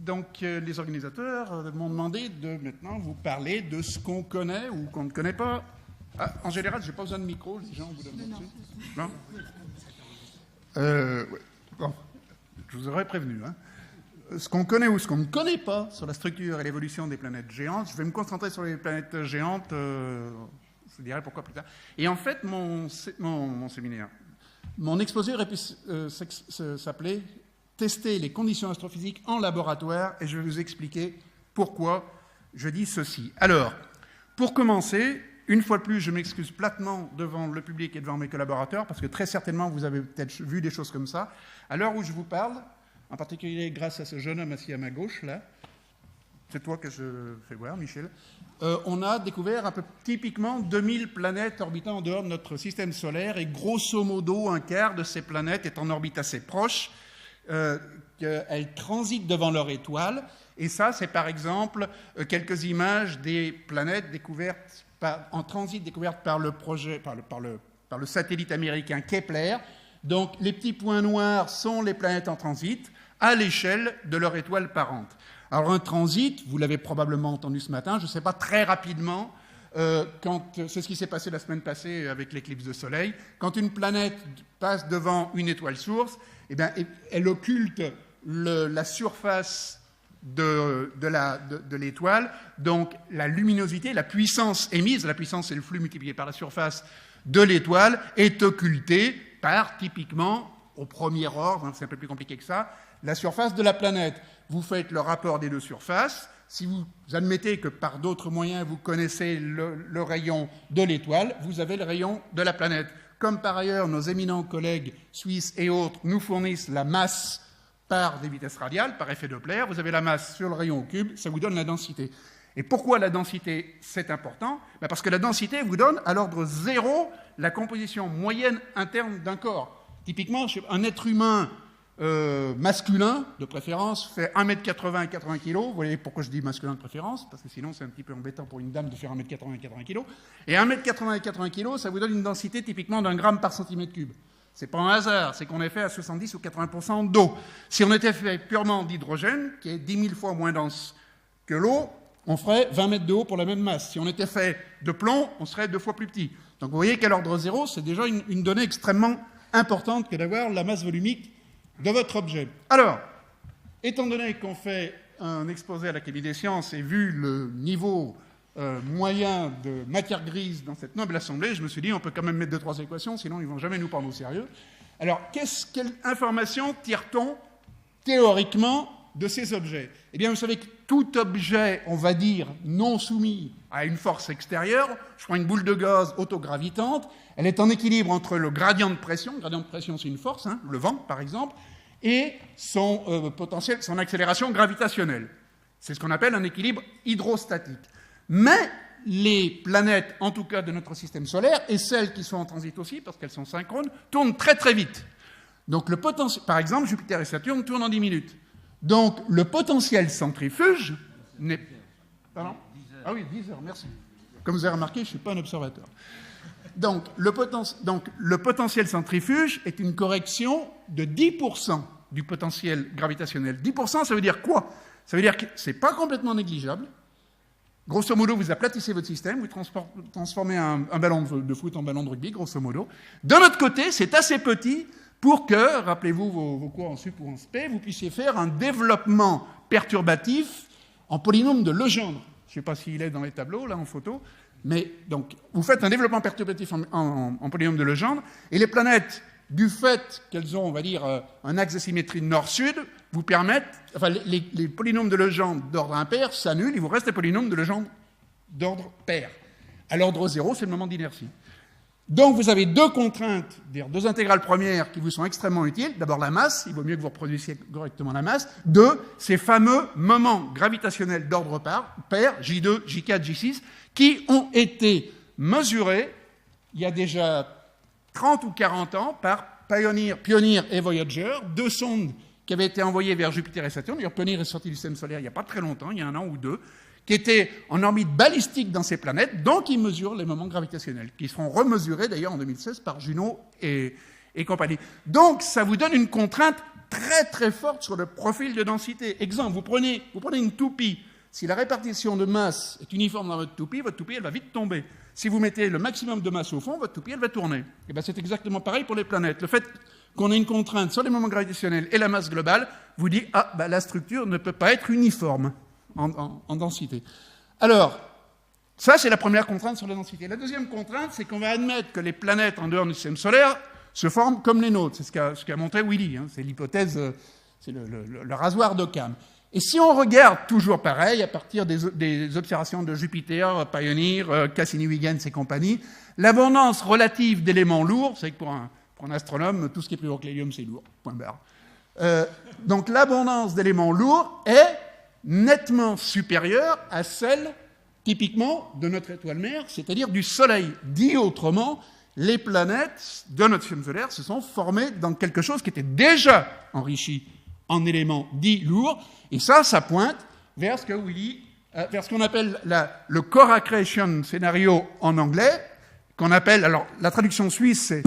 Donc, les organisateurs m'ont demandé de maintenant vous parler de ce qu'on connaît ou qu'on ne connaît pas. Ah, en général, je n'ai pas besoin de micro, les gens vous donnent dessus. Non. Ouais. Bon, je vous aurais prévenu. Hein. Ce qu'on connaît ou ce qu'on ne connaît pas sur la structure et l'évolution des planètes géantes, je vais me concentrer sur les planètes géantes, je vous dirai pourquoi plus tard. Et en fait, mon séminaire, mon exposé aurait pu s'appeler « Tester les conditions astrophysiques en laboratoire » et je vais vous expliquer pourquoi je dis ceci. Alors, pour commencer, une fois de plus, je m'excuse platement devant le public et devant mes collaborateurs, parce que très certainement, vous avez peut-être vu des choses comme ça. À l'heure où je vous parle, en particulier grâce à ce jeune homme assis à ma gauche, là, c'est toi que je fais voir, Michel, on a découvert un peu typiquement 2000 planètes orbitant en dehors de notre système solaire, et grosso modo, un quart de ces planètes est en orbite assez proche, qu'elles transitent devant leur étoile, et ça, c'est par exemple quelques images des planètes découvertes en transit découvertes par le satellite américain Kepler. Donc, les petits points noirs sont les planètes en transit à l'échelle de leur étoile parente. Alors, un transit, vous l'avez probablement entendu ce matin, je ne sais pas, très rapidement, c'est ce qui s'est passé la semaine passée avec l'éclipse de soleil. Quand une planète passe devant une étoile source, eh bien, elle occulte la surface de l'étoile, donc la luminosité, la puissance émise, la puissance c'est le flux multiplié par la surface de l'étoile, est occultée par, typiquement, au premier ordre, hein, c'est un peu plus compliqué que ça, la surface de la planète. Vous faites le rapport des deux surfaces, si vous admettez que par d'autres moyens vous connaissez le rayon de l'étoile, vous avez le rayon de la planète. Comme par ailleurs nos éminents collègues suisses et autres nous fournissent la masse par des vitesses radiales, par effet Doppler, vous avez la masse sur le rayon au cube, ça vous donne la densité. Et pourquoi la densité, c'est important ? Parce que la densité vous donne à l'ordre 0 la composition moyenne interne d'un corps. Typiquement, un être humain masculin, de préférence, fait 1m80 et 80 kg. Vous voyez pourquoi je dis masculin de préférence ? Parce que sinon, c'est un petit peu embêtant pour une dame de faire 1m80 et 80 kg. Et 1m80 et 80 kg, ça vous donne une densité typiquement d'1 gramme par centimètre cube. Ce n'est pas un hasard, c'est qu'on est fait à 70 ou 80% d'eau. Si on était fait purement d'hydrogène, qui est 10 000 fois moins dense que l'eau, on ferait 20 mètres de haut pour la même masse. Si on était fait de plomb, on serait 2 fois plus petit. Donc vous voyez qu'à l'ordre 0, c'est déjà une donnée extrêmement importante que d'avoir la masse volumique de votre objet. Alors, étant donné qu'on fait un exposé à l'Académie des sciences et vu le niveau moyen de matière grise dans cette noble assemblée, je me suis dit on peut quand même mettre 2-3 équations, sinon ils ne vont jamais nous prendre au sérieux. Alors, quelle information tire-t-on théoriquement de ces objets ? Eh bien, vous savez que tout objet, on va dire, non soumis à une force extérieure, je prends une boule de gaz autogravitante, elle est en équilibre entre le gradient de pression c'est une force, hein, le vent par exemple, et son potentiel, son accélération gravitationnelle. C'est ce qu'on appelle un équilibre hydrostatique. Mais les planètes, en tout cas de notre système solaire, et celles qui sont en transit aussi, parce qu'elles sont synchrones, tournent très très vite. Donc le potentiel, par exemple, Jupiter et Saturne tournent en 10 minutes. Donc le potentiel centrifuge n'est... Pardon ? Ah oui, 10 heures, merci. Comme vous avez remarqué, je ne suis pas un observateur. Donc le potentiel centrifuge est une correction de 10% du potentiel gravitationnel. 10%, ça veut dire quoi ? Ça veut dire que ce n'est pas complètement négligeable. Grosso modo, vous aplatissez votre système, vous transformez un ballon de foot en ballon de rugby, grosso modo. De l'autre côté, c'est assez petit pour que, rappelez-vous vos cours en sup ou en spé, vous puissiez faire un développement perturbatif en polynôme de Legendre. Je ne sais pas s'il est dans les tableaux, là, en photo, mais donc, vous faites un développement perturbatif en polynôme de Legendre, et les planètes, du fait qu'elles ont, on va dire, un axe de symétrie nord-sud, vous permettent, enfin, les polynômes de Legendre d'ordre impair s'annulent, il vous reste les polynômes de Legendre d'ordre pair. À l'ordre 0, c'est le moment d'inertie. Donc, vous avez deux contraintes, deux intégrales premières qui vous sont extrêmement utiles. D'abord, la masse, il vaut mieux que vous reproduisiez correctement la masse. Deux, ces fameux moments gravitationnels d'ordre pair, J2, J4, J6, qui ont été mesurés il y a déjà 30 ou 40 ans par Pioneer et Voyager, deux sondes qui avaient été envoyées vers Jupiter et Saturne. D'ailleurs, Pioneer est sorti du système solaire il n'y a pas très longtemps, il y a 1 an ou 2, qui étaient en orbite balistique dans ces planètes, donc ils mesurent les moments gravitationnels, qui seront remesurés d'ailleurs en 2016 par Juno et compagnie. Donc ça vous donne une contrainte très très forte sur le profil de densité. Exemple, vous prenez une toupie. Si la répartition de masse est uniforme dans votre toupie elle va vite tomber. Si vous mettez le maximum de masse au fond, votre toupie elle va tourner. Et bien c'est exactement pareil pour les planètes. Le fait qu'on ait une contrainte sur les moments gravitationnels et la masse globale vous dit la structure ne peut pas être uniforme en densité. Alors, ça c'est la première contrainte sur la densité. La deuxième contrainte, c'est qu'on va admettre que les planètes en dehors du système solaire se forment comme les nôtres. C'est ce qu'a montré Willy. Hein. C'est l'hypothèse, c'est le rasoir d'Occam. Et si on regarde toujours pareil, à partir des observations de Jupiter, Pioneer, Cassini-Huygens et compagnie, l'abondance relative d'éléments lourds, c'est que pour un astronome, tout ce qui est plus lourd que l'hélium, c'est lourd, point barre. Donc l'abondance d'éléments lourds est nettement supérieure à celle, typiquement, de notre étoile mère, c'est-à-dire du Soleil. Dit autrement, les planètes de notre système solaire se sont formées dans quelque chose qui était déjà enrichi en éléments dits lourds, et ça pointe vers ce que Willy, vers ce qu'on appelle le core accretion scénario en anglais, qu'on appelle, alors la traduction suisse, c'est,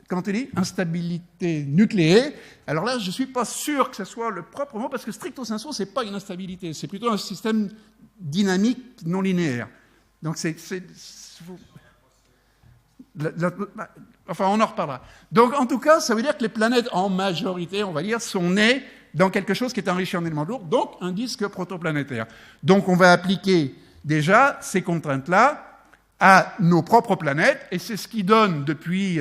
comment tu dis, instabilité nucléée. Alors là, je ne suis pas sûr que ce soit le propre mot, parce que stricto sensu, ce n'est pas une instabilité, c'est plutôt un système dynamique non linéaire. Donc enfin, on en reparlera. Donc, en tout cas, ça veut dire que les planètes, en majorité, on va dire, sont nées dans quelque chose qui est enrichi en éléments lourds, donc un disque protoplanétaire. Donc, on va appliquer déjà ces contraintes-là à nos propres planètes, et c'est ce qui donne, depuis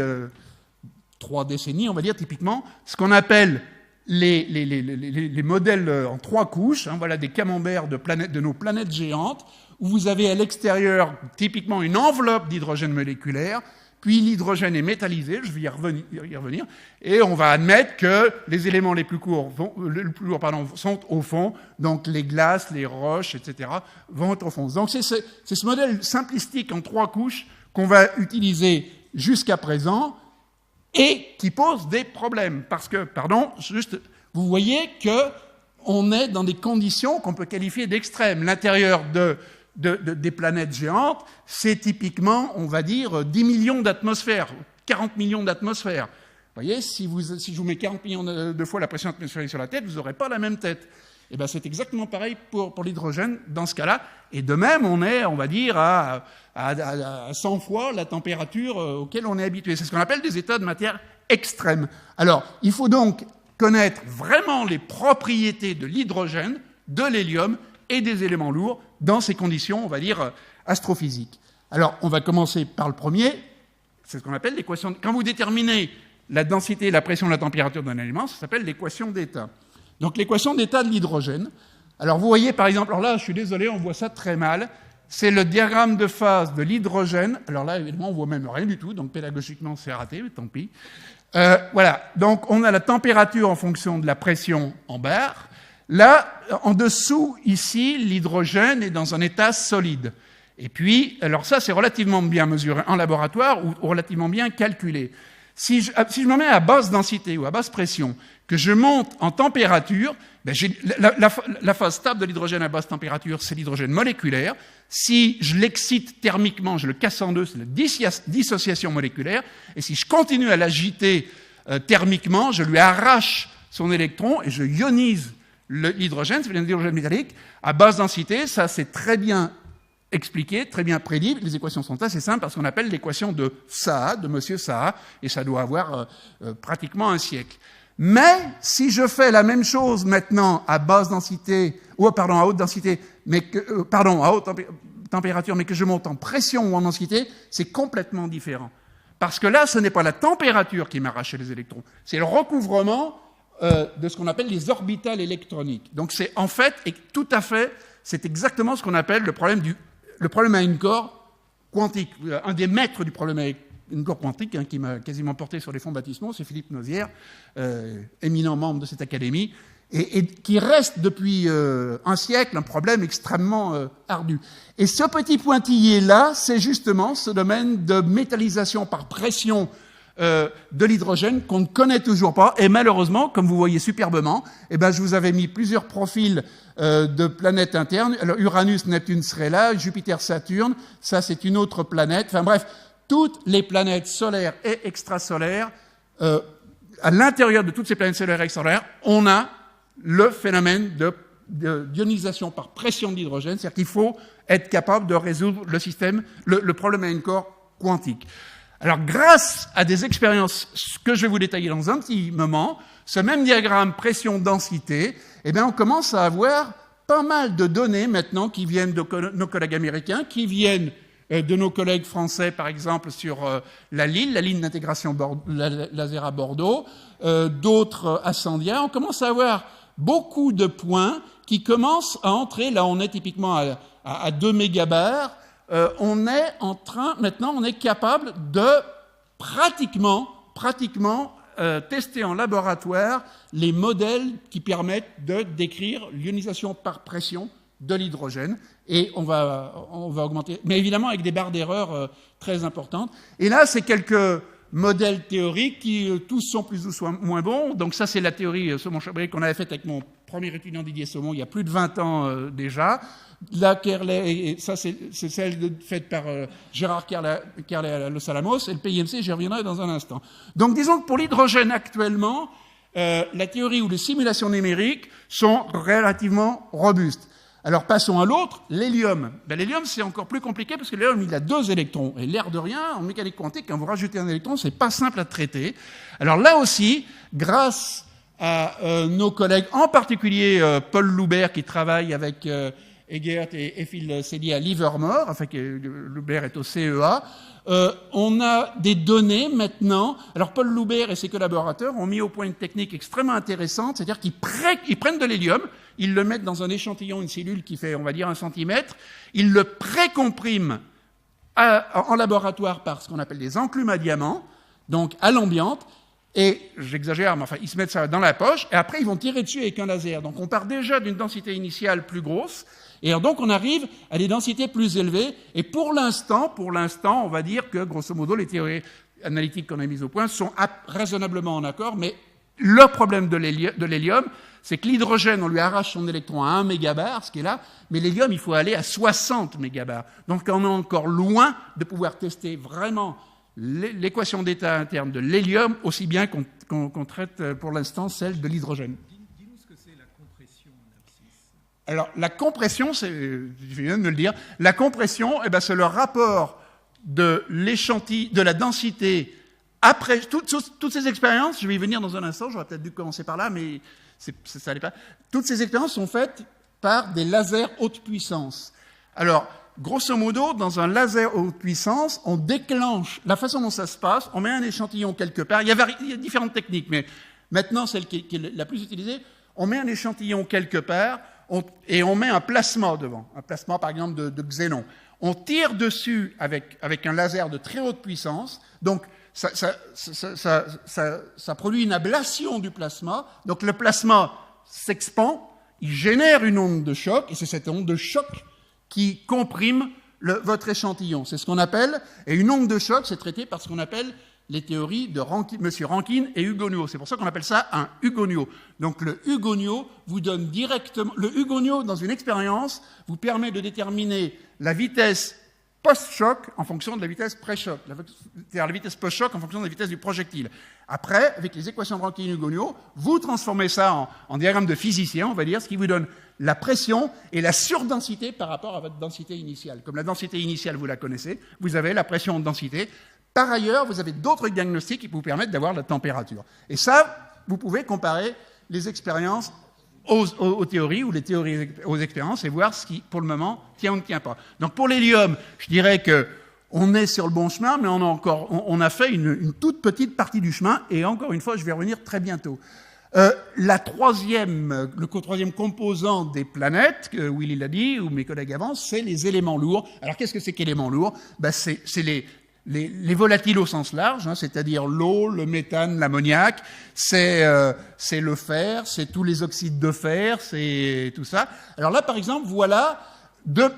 3 décennies, on va dire, typiquement, ce qu'on appelle les modèles en 3 couches, hein, voilà, des camemberts de nos planètes géantes, où vous avez à l'extérieur, typiquement, une enveloppe d'hydrogène moléculaire, puis l'hydrogène est métallisé, je vais y revenir, et on va admettre que les éléments les plus lourds sont au fond, donc les glaces, les roches, etc., vont être au fond. Donc c'est ce modèle simplistique en 3 couches qu'on va utiliser jusqu'à présent et qui pose des problèmes. Parce que, vous voyez qu'on est dans des conditions qu'on peut qualifier d'extrêmes. L'intérieur des planètes géantes, c'est typiquement, on va dire, 10 millions d'atmosphères, 40 millions d'atmosphères. Vous voyez, si je vous mets 40 millions de fois la pression atmosphérique sur la tête, vous n'aurez pas la même tête. Et bien, c'est exactement pareil pour l'hydrogène dans ce cas-là. Et de même, on est, on va dire, à 100 fois la température auquel on est habitué. C'est ce qu'on appelle des états de matière extrêmes. Alors, il faut donc connaître vraiment les propriétés de l'hydrogène, de l'hélium et des éléments lourds dans ces conditions, on va dire, astrophysiques. Alors, on va commencer par le premier, c'est ce qu'on appelle l'équation. Quand vous déterminez la densité, la pression, la température d'un élément, ça s'appelle l'équation d'état. Donc, l'équation d'état de l'hydrogène. Alors, vous voyez, par exemple, alors là, je suis désolé, on voit ça très mal. C'est le diagramme de phase de l'hydrogène. Alors là, évidemment, on voit même rien du tout, donc pédagogiquement, c'est raté, mais tant pis. Voilà, donc on a la température en fonction de la pression en barre. Là, en dessous, ici, l'hydrogène est dans un état solide. Et puis, alors ça, c'est relativement bien mesuré en laboratoire ou relativement bien calculé. Si je me mets à basse densité ou à basse pression, que je monte en température, ben la phase stable de l'hydrogène à basse température, c'est l'hydrogène moléculaire. Si je l'excite thermiquement, je le casse en deux, c'est la dissociation moléculaire. Et si je continue à l'agiter thermiquement, je lui arrache son électron et je ionise l'hydrogène, c'est l'hydrogène métallique, à basse densité. Ça, c'est très bien expliqué, très bien prédit. Les équations sont assez simples parce qu'on appelle l'équation de Saha, de Monsieur Saha, et ça doit avoir pratiquement un siècle. Mais si je fais la même chose maintenant à basse densité, à haute densité, à haute température, mais que je monte en pression ou en densité, c'est complètement différent. Parce que là, ce n'est pas la température qui m'arrache les électrons, c'est le recouvrement de ce qu'on appelle les orbitales électroniques. Donc c'est en fait, et tout à fait, c'est exactement ce qu'on appelle le problème à une corps quantique. Un des maîtres du problème à une corps quantique, qui m'a quasiment porté sur les fonds baptismaux, c'est Philippe Nozière, éminent membre de cette académie, et qui reste depuis un siècle un problème extrêmement ardu. Et ce petit pointillé-là, c'est justement ce domaine de métallisation par pression de l'hydrogène qu'on ne connaît toujours pas. Et malheureusement, comme vous voyez superbement, je vous avais mis plusieurs profils de planètes internes. Alors Uranus, Neptune serait là, Jupiter, Saturne, ça c'est une autre planète. Enfin bref, toutes les planètes solaires et extrasolaires à l'intérieur de toutes ces planètes solaires extraordinaires, on a le phénomène d'ionisation par pression de l'hydrogène, c'est-à-dire qu'il faut être capable de résoudre le problème à un corps quantique. Alors, grâce à des expériences que je vais vous détailler dans un petit moment, ce même diagramme pression-densité, eh bien, on commence à avoir pas mal de données maintenant qui viennent de nos collègues américains, qui viennent de nos collègues français, par exemple, sur la ligne d'intégration laser à Bordeaux, d'autres à Sandia. On commence à avoir beaucoup de points qui commencent à entrer. Là, on est typiquement à 2 mégabars. On est capable de pratiquement tester en laboratoire les modèles qui permettent de décrire l'ionisation par pression de l'hydrogène. Et on va augmenter, mais évidemment avec des barres d'erreur très importantes. Et là, c'est quelques modèles théoriques qui tous sont plus ou moins bons. Donc ça, c'est la théorie Saumon-Chabrier qu'on avait faite avec mon premier étudiant Didier Saumon il y a plus de 20 ans déjà. La Kerley, ça c'est celle faite par Gérard Kerley à Los Alamos, et le PIMC, j'y reviendrai dans un instant. Donc disons que pour l'hydrogène actuellement, la théorie ou les simulations numériques sont relativement robustes. Alors passons à l'autre, l'hélium. L'hélium, c'est encore plus compliqué parce que l'hélium, il a 2 électrons. Et l'air de rien, en mécanique quantique, quand vous rajoutez un électron, c'est pas simple à traiter. Alors là aussi, grâce à nos collègues, en particulier Paul Loubert qui travaille avec Egert et Phil Selly à Livermore, enfin Loubert est au CEA, on a des données maintenant. Alors Paul Loubert et ses collaborateurs ont mis au point une technique extrêmement intéressante, c'est-à-dire qu'ils prennent de l'hélium, ils le mettent dans un échantillon, une cellule qui fait, on va dire, 1 centimètre, ils le précompriment en laboratoire par ce qu'on appelle des enclumes à diamant, donc à l'ambiante, et j'exagère, mais enfin, ils se mettent ça dans la poche, et après ils vont tirer dessus avec un laser. Donc on part déjà d'une densité initiale plus grosse, et donc on arrive à des densités plus élevées, et pour l'instant, on va dire que, grosso modo, les théories analytiques qu'on a mises au point sont raisonnablement en accord, mais le problème de l'hélium, c'est que l'hydrogène, on lui arrache son électron à 1 mégabar, ce qui est là, mais l'hélium, il faut aller à 60 mégabars. Donc on est encore loin de pouvoir tester vraiment l'équation d'état interne de l'hélium, aussi bien qu'on traite pour l'instant celle de l'hydrogène. Dis-nous ce que c'est la compression, Narcisse. Alors, la compression, je viens de le dire, la compression, c'est le rapport de la densité après toutes ces expériences. Je vais y venir dans un instant, j'aurais peut-être dû commencer par là, mais ça n'allait pas. Toutes ces expériences sont faites par des lasers haute puissance. Alors, grosso modo, dans un laser haute puissance, on déclenche, la façon dont ça se passe, on met un échantillon quelque part, il y a différentes techniques, mais maintenant, celle qui est la plus utilisée, on met un échantillon quelque part, et on met un plasma devant, un plasma par exemple de xénon. On tire dessus avec un laser de très haute puissance, donc ça produit une ablation du plasma, donc le plasma s'expand, il génère une onde de choc, et c'est cette onde de choc qui comprime votre échantillon. C'est ce qu'on appelle, et une onde de choc, c'est traité par ce qu'on appelle les théories de M. Rankine et Hugonot. C'est pour ça qu'on appelle ça un Hugonot. Donc le Hugonot vous donne directement... Le Hugonot, dans une expérience, vous permet de déterminer la vitesse post-choc en fonction de la vitesse pré-choc. C'est-à-dire la vitesse post-choc en fonction de la vitesse du projectile. Après, avec les équations de Rankine-Hugonot, vous transformez ça en diagramme de physicien, on va dire, ce qui vous donne la pression et la surdensité par rapport à votre densité initiale. Comme la densité initiale, vous la connaissez, vous avez la pression de densité. Par ailleurs, vous avez d'autres diagnostics qui vous permettent d'avoir la température. Et ça, vous pouvez comparer les expériences aux théories ou les théories aux expériences et voir ce qui, pour le moment, tient ou ne tient pas. Donc pour l'hélium, je dirais qu'on est sur le bon chemin, mais on a fait une toute petite partie du chemin, et encore une fois, je vais revenir très bientôt. Le troisième composant des planètes, que Willy l'a dit, ou mes collègues avant, c'est les éléments lourds. Alors qu'est-ce que c'est qu'éléments lourds ? C'est les volatiles au sens large, c'est-à-dire l'eau, le méthane, l'ammoniac, c'est le fer, c'est tous les oxydes de fer, c'est tout ça. Alors là, par exemple, voilà des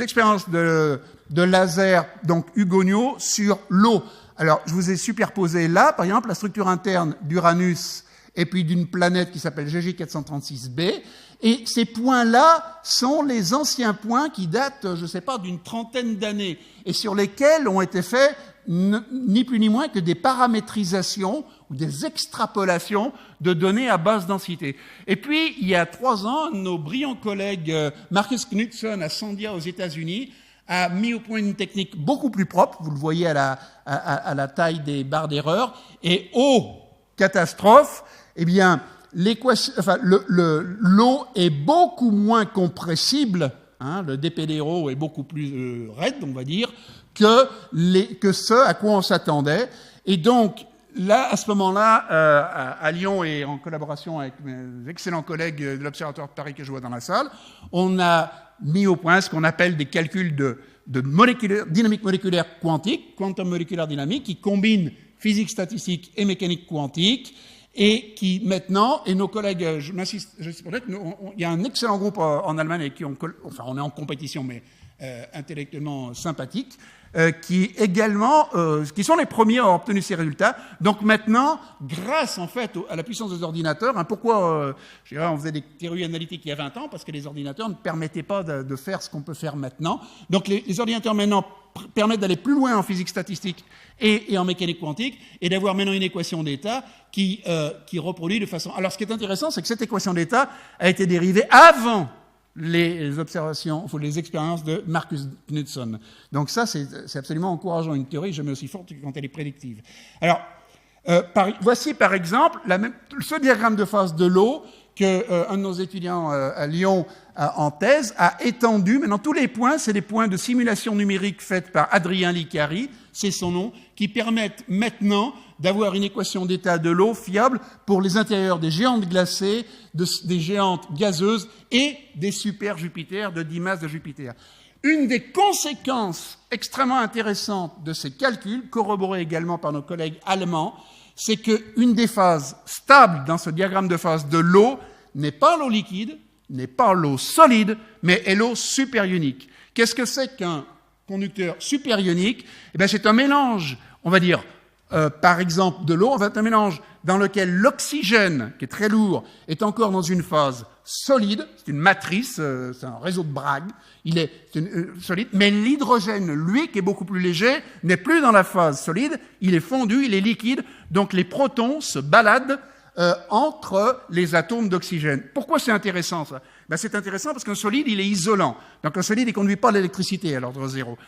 expériences de laser, donc Hugonot, sur l'eau. Alors, je vous ai superposé là, par exemple, la structure interne d'Uranus et puis d'une planète qui s'appelle GG 436b. Et ces points-là sont les anciens points qui datent, je ne sais pas, d'une trentaine d'années, et sur lesquels ont été faits ni plus ni moins que des paramétrisations ou des extrapolations de données à basse densité. Et puis, il y a 3 ans, nos brillants collègues Marcus Knudson à Sandia aux États-Unis a mis au point une technique beaucoup plus propre, vous le voyez à la taille des barres d'erreur, et catastrophe, eh bien, l'eau est beaucoup moins compressible, hein, le dP0 est beaucoup plus raide, on va dire, que ce à quoi on s'attendait. Et donc, là, à ce moment-là, à Lyon et en collaboration avec mes excellents collègues de l'Observatoire de Paris que je vois dans la salle, on a mis au point ce qu'on appelle des calculs de dynamique moléculaire quantique, quantum molecular dynamics, qui combinent physique statistique et mécanique quantique, et qui maintenant, et nos collègues, je il y a un excellent groupe en Allemagne avec qui on est en compétition, mais intellectuellement sympathique, qui sont les premiers à avoir obtenu ces résultats. Donc maintenant, grâce en fait à la puissance des ordinateurs, pourquoi on faisait des théories analytiques il y a 20 ans, parce que les ordinateurs ne permettaient pas de faire ce qu'on peut faire maintenant. Donc les ordinateurs maintenant permettent d'aller plus loin en physique statistique et en mécanique quantique, et d'avoir maintenant une équation d'état qui reproduit de façon... Alors ce qui est intéressant, c'est que cette équation d'état a été dérivée avant les expériences de Marcus Knudson. Donc ça, c'est absolument encourageant. Une théorie jamais aussi forte quand elle est prédictive. Alors, voici par exemple ce diagramme de phase de l'eau qu'un de nos étudiants à Lyon en thèse a étendu. Maintenant, tous les points, c'est des points de simulation numérique faite par Adrien Licari, c'est son nom, qui permettent maintenant d'avoir une équation d'état de l'eau fiable pour les intérieurs des géantes glacées, des géantes gazeuses et des super Jupiters de 10 masses de Jupiter. Une des conséquences extrêmement intéressantes de ces calculs, corroborées également par nos collègues allemands, c'est qu'une des phases stables dans ce diagramme de phase de l'eau n'est pas l'eau liquide, n'est pas l'eau solide, mais est l'eau superionique. Qu'est-ce que c'est qu'un conducteur superionique ? Eh bien, c'est un mélange, on va dire, par exemple, de l'eau, en fait, un mélange dans lequel l'oxygène, qui est très lourd, est encore dans une phase solide, c'est une matrice, c'est un réseau de Bragg, c'est solide, mais l'hydrogène, lui, qui est beaucoup plus léger, n'est plus dans la phase solide, il est fondu, il est liquide, donc les protons se baladent entre les atomes d'oxygène. Pourquoi c'est intéressant, ça ? Ben, c'est intéressant parce qu'un solide, il est isolant, donc un solide, il ne conduit pas l'électricité à l'ordre zéro.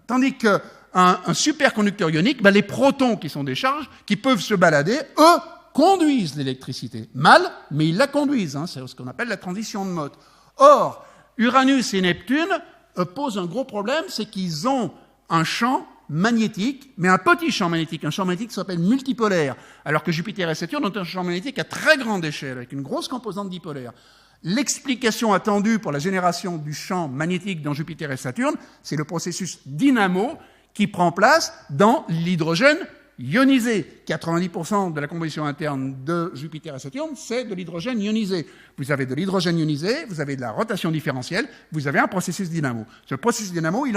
Tandis qu'un superconducteur ionique, ben, les protons qui sont des charges, qui peuvent se balader, eux, conduisent l'électricité. Mal, mais ils la conduisent. Hein, c'est ce qu'on appelle la transition de mode. Or, Uranus et Neptune posent un gros problème, c'est qu'ils ont un champ magnétique, mais un petit champ magnétique qui s'appelle multipolaire, alors que Jupiter et Saturne ont un champ magnétique à très grande échelle, avec une grosse composante dipolaire. L'explication attendue pour la génération du champ magnétique dans Jupiter et Saturne, c'est le processus dynamo qui prend place dans l'hydrogène ionisé. 90% de la composition interne de Jupiter et Saturne, c'est de l'hydrogène ionisé. Vous avez de l'hydrogène ionisé, vous avez de la rotation différentielle, vous avez un processus dynamo. Ce processus dynamo, il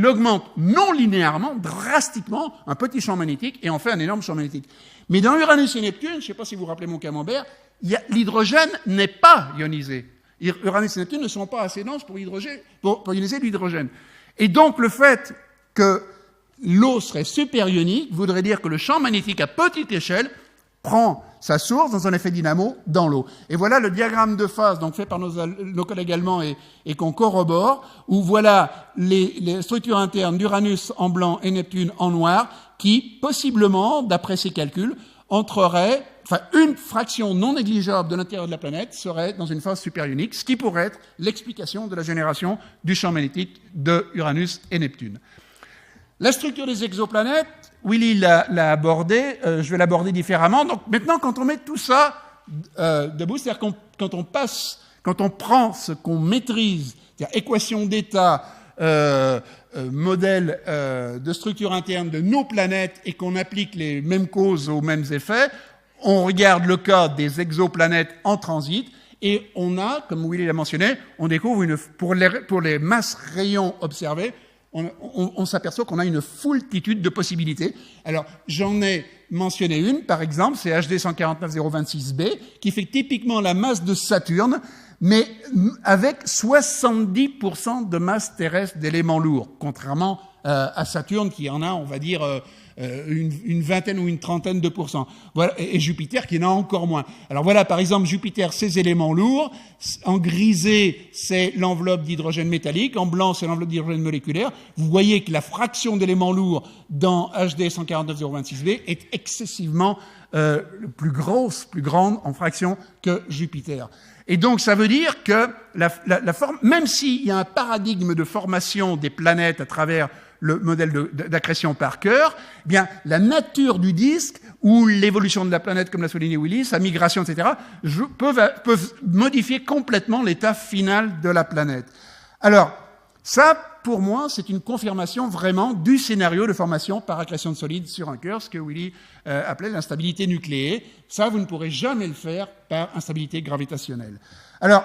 augmente non linéairement, drastiquement, un petit champ magnétique et en fait un énorme champ magnétique. Mais dans Uranus et Neptune, je ne sais pas si vous vous rappelez mon camembert, l'hydrogène n'est pas ionisé. Uranus et Neptune ne sont pas assez denses pour ioniser l'hydrogène. Et donc le fait que l'eau serait superionique voudrait dire que le champ magnétique à petite échelle prend sa source dans un effet dynamo dans l'eau. Et voilà le diagramme de phase donc fait par nos collègues allemands et qu'on corrobore, où voilà les structures internes d'Uranus en blanc et Neptune en noir, qui, possiblement, d'après ces calculs, entreraient, une fraction non négligeable de l'intérieur de la planète serait dans une phase superionique, ce qui pourrait être l'explication de la génération du champ magnétique de Uranus et Neptune. La structure des exoplanètes, Willy l'a abordé, je vais l'aborder différemment. Donc maintenant, quand on met tout ça debout, c'est-à-dire quand on prend ce qu'on maîtrise, c'est-à-dire équation d'état, modèle de structure interne de nos planètes et qu'on applique les mêmes causes aux mêmes effets, on regarde le cas des exoplanètes en transit et on a, comme Willy l'a mentionné, on découvre pour les masses rayons observées, on s'aperçoit qu'on a une foultitude de possibilités. Alors, j'en ai mentionner une, par exemple, c'est HD 149026b, qui fait typiquement la masse de Saturne, mais avec 70% de masse terrestre d'éléments lourds, contrairement à Saturne qui en a, on va dire, une vingtaine ou une trentaine de pourcents. Voilà, et Jupiter qui en a encore moins. Alors voilà, par exemple, Jupiter, ces éléments lourds. En grisé, c'est l'enveloppe d'hydrogène métallique. En blanc, c'est l'enveloppe d'hydrogène moléculaire. Vous voyez que la fraction d'éléments lourds dans HD 149026b est excessivement plus grande en fraction que Jupiter. Et donc, ça veut dire que même s'il y a un paradigme de formation des planètes à travers le modèle d'accrétion Parker, eh bien, la nature du disque ou l'évolution de la planète, comme l'a souligné Willy, sa migration, etc., peuvent modifier complètement l'état final de la planète. Alors, ça, pour moi, c'est une confirmation vraiment du scénario de formation par accrétion de solides sur un cœur, ce que Willy appelait l'instabilité nucléée. Ça, vous ne pourrez jamais le faire par instabilité gravitationnelle. Alors,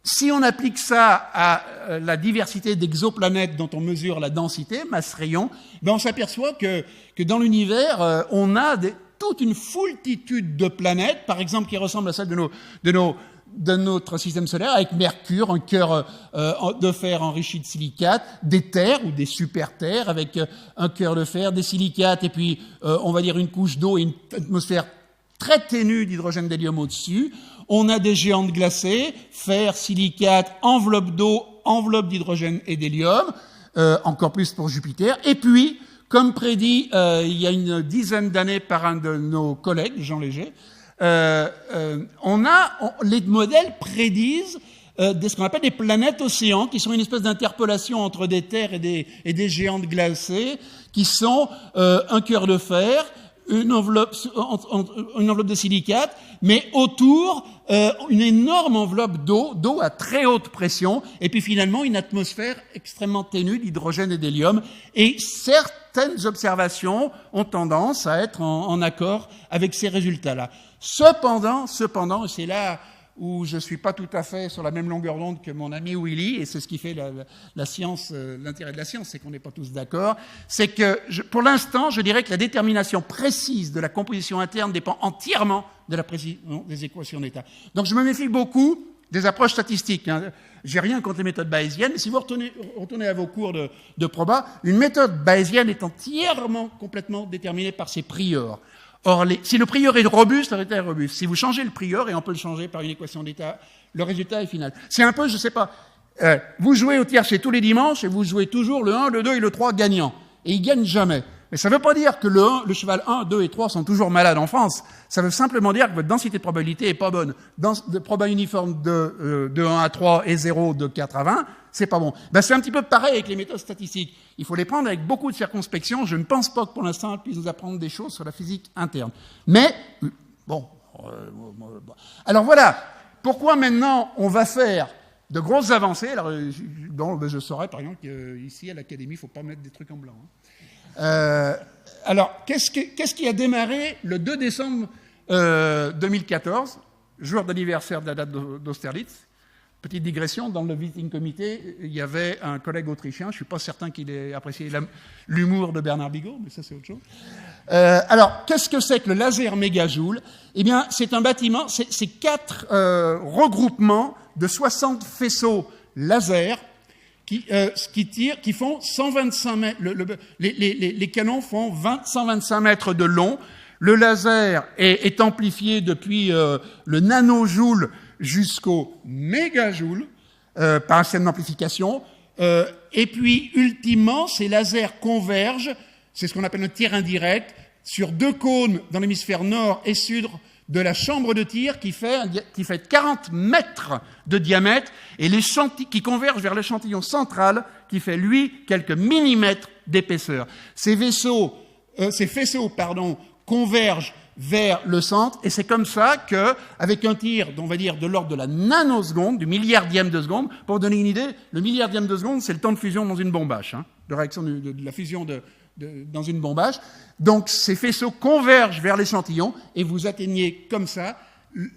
si on applique ça à la diversité d'exoplanètes dont on mesure la densité, masse-rayon, ben on s'aperçoit que dans l'univers, on a toute une foultitude de planètes, par exemple, qui ressemblent à celles de notre système solaire, avec Mercure, un cœur de fer enrichi de silicates, des terres ou des super-terres avec un cœur de fer, des silicates, et puis, on va dire, une couche d'eau et une atmosphère très ténue d'hydrogène d'hélium au-dessus. On a des géantes glacées, fer, silicate, enveloppe d'eau, enveloppe d'hydrogène et d'hélium, encore plus pour Jupiter. Et puis, comme prédit il y a une dizaine d'années par un de nos collègues, Jean Léger, les modèles prédisent ce qu'on appelle des planètes océans, qui sont une espèce d'interpolation entre des terres et des géantes glacées, qui sont un cœur de fer, une enveloppe de silicate, mais autour une énorme enveloppe d'eau à très haute pression, et puis finalement une atmosphère extrêmement ténue d'hydrogène et d'hélium. Et certaines observations ont tendance à être en accord avec ces résultats-là. Cependant, et c'est là où je ne suis pas tout à fait sur la même longueur d'onde que mon ami Willy, et c'est ce qui fait la science, l'intérêt de la science, c'est qu'on n'est pas tous d'accord, c'est que, pour l'instant, je dirais que la détermination précise de la composition interne dépend entièrement de la précision des équations d'état. Donc je me méfie beaucoup des approches statistiques. Hein. J'ai rien contre les méthodes bayésiennes, mais si vous retournez à vos cours de proba, une méthode bayésienne est entièrement, complètement déterminée par ses priors. Or, si le prior est robuste, le résultat est robuste. Si vous changez le prior, et on peut le changer par une équation d'état, le résultat est final. C'est un peu, je sais pas, vous jouez au tiercé tous les dimanches et vous jouez toujours le 1, le 2 et le 3 gagnants. Et ils gagnent jamais. Mais ça ne veut pas dire que le cheval 1, 2 et 3 sont toujours malades en France. Ça veut simplement dire que votre densité de probabilité est pas bonne. De proba uniforme de 1 à 3 et 0 de 4 à 20, c'est pas bon. Ben, c'est un petit peu pareil avec les méthodes statistiques. Il faut les prendre avec beaucoup de circonspection. Je ne pense pas que pour l'instant, elles puissent nous apprendre des choses sur la physique interne. Mais, bon. Alors voilà. Pourquoi maintenant on va faire de grosses avancées? Alors, je saurais, par exemple, qu'ici, à l'Académie, il ne faut pas mettre des trucs en blanc. Hein. Alors, qu'est-ce qui a démarré le 2 décembre 2014, jour d'anniversaire de la date d'Austerlitz? Petite digression, dans le Visiting Committee, il y avait un collègue autrichien, je ne suis pas certain qu'il ait apprécié l'humour de Bernard Bigot, mais ça c'est autre chose. Alors, qu'est-ce que c'est que le laser mégajoule? Eh bien, c'est un bâtiment, c'est 4 regroupements de 60 faisceaux laser qui font 125 mètres. Les canons font 125 mètres de long. Le laser est amplifié depuis le nanojoule jusqu'au mégajoule par un système d'amplification. Et puis, ultimement, ces lasers convergent, c'est ce qu'on appelle un tir indirect, sur 2 cônes dans l'hémisphère nord et sud de la chambre de tir qui fait 40 mètres de diamètre et qui convergent vers l'échantillon central qui fait, lui, quelques millimètres d'épaisseur. Ces faisceaux, convergent vers le centre, et c'est comme ça que, avec un tir, on va dire, de l'ordre de la nanoseconde, du milliardième de seconde, pour vous donner une idée, le milliardième de seconde, c'est le temps de fusion dans une bombache, hein, de réaction de la fusion dans une bombache. Donc, ces faisceaux convergent vers l'échantillon, et vous atteignez comme ça